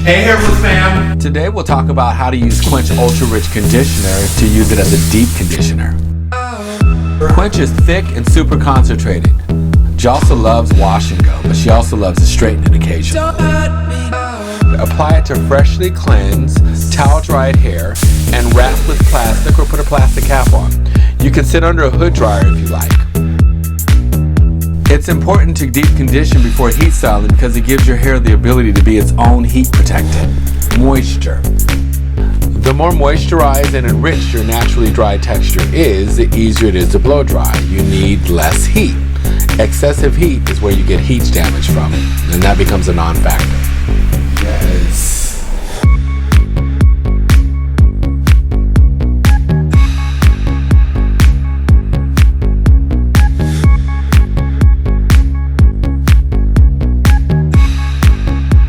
Hey Hairless fam! Today we'll talk about how to use Quench Ultra Rich Conditioner to use it as a deep conditioner. Quench is thick and super concentrated. She also loves wash and go, but she also loves to straighten it occasionally. Apply it to freshly cleansed, towel-dried hair and wrap with plastic or put a plastic cap on. You can sit under a hood dryer if you like. It's important to deep condition before heat styling because it gives your hair the ability to be its own heat protectant. Moisture. The more moisturized and enriched your naturally dry texture is, the easier it is to blow dry. You need less heat. Excessive heat is where you get heat damage from, and that becomes a non-factor. Yes.